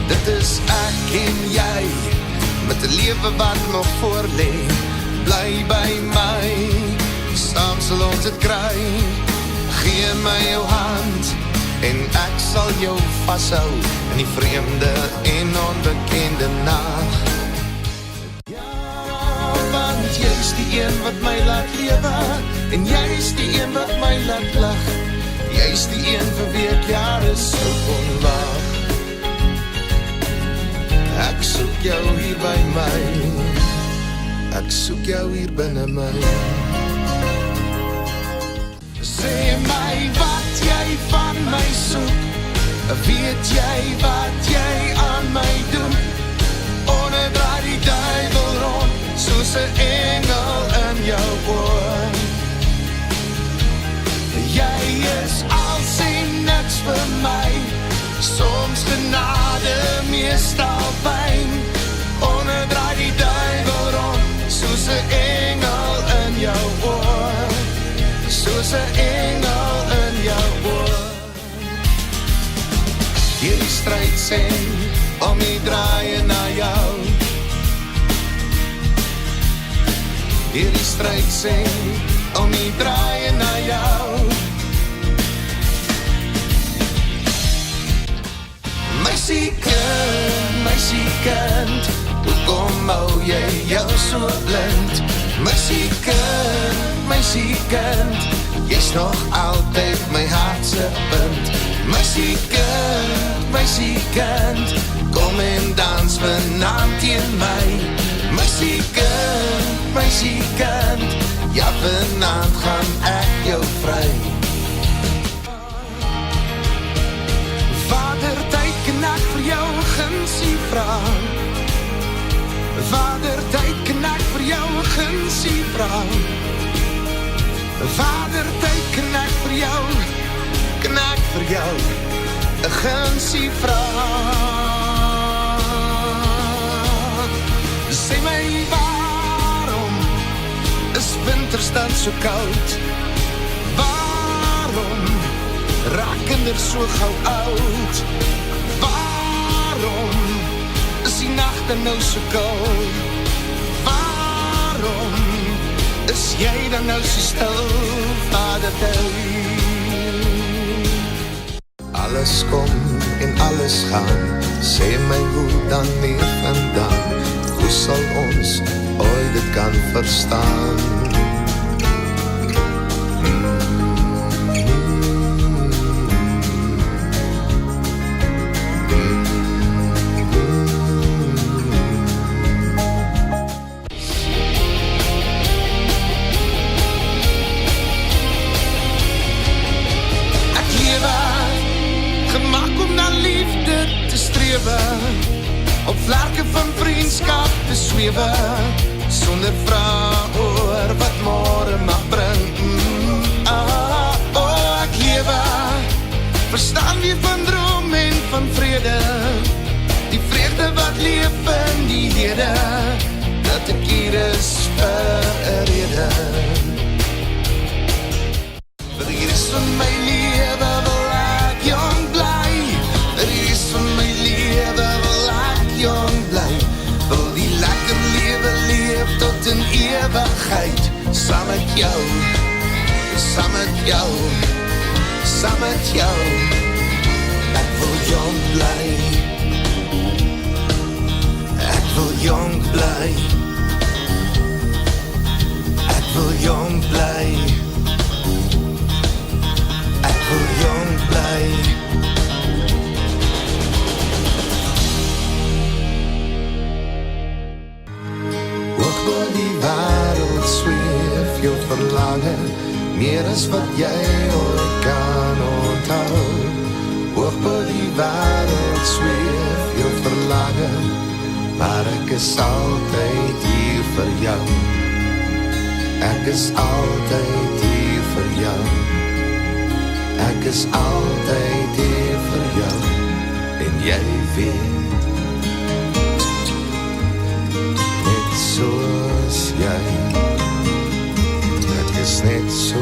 Dit is ek en jy, met 'n lewe wat nog voor lê. Bly by my, saam sal ons dit kry. Gee my jou hand, en ek sal jou vashou in die vreemde en onbekende nag. Ja, want jy is die een wat my laat lewe, en jy is die een wat my laat lag. Jy is die een vir wie ek jare sou kon wag. Ek soek jou hier by my, ek soek jou hier binne my. Sê my wat jy van my soek, weet jy wat jy aan my doen? Onderdraai die duivel rond, soos 'n engel in jou oor. Jy is als en niks vir my, soms genade, meestal pyn. Onderdraai die duivel rond, soos 'n engel in jou oor. Soos 'n engel in jou oor. Hierdie stryd sê, om die draaie na jou. Hierdie stryd sê, om die draaie na jou. My kind, hoekom hou jy jou so blind? My kind, jy's nog altyd my hartse punt. My kind, kom en dans vanaand teen my. My kind, ja vanaand gaan ek jou vry. Vader, teken ek vir jou gunsie vra. Vader, teken ek vir jou gunsie vra. Vader, teken ek vir jou, kan ek vir jou 'n gunsie vra. Sê my waarom is winters dan so koud? Waarom raak kinders so gauw oud? Waarom is die nagte nou so koud? Waarom is jy dan nou so stil, Vader tyd? Alles kom en alles gaan, sê my hoe dan nie vandaan? Hoe sal ons ooit dit kan verstaan? Op vlerke van vriendskap te zwewe, sonder vraag oor wat môre mag bring. Ek lewe, verstaan weer van droom en van vrede, die vreugde wat leef in die hede, dat ek hier is vir 'n rede. Vir die res van my lewe wil ek jong bly, vir die res van my lewe wil ek jong bly, wil die lekker lewe leef tot in ewigheid, saam met jou, saam met jou, saam met jou. Ek wil jong bly, ek wil jong bly, ek wil jong bly, ek wil jong bly. Die wêreld zweef jou verlange, meer as wat jy ooit kan onthou. Hoog bo die wêreld zweef jou verlange, maar ek is altyd hier vir jou. Ek is altyd hier vir jou. Ek is altyd hier vir jou, en jy weet, net soos jy, ek is net so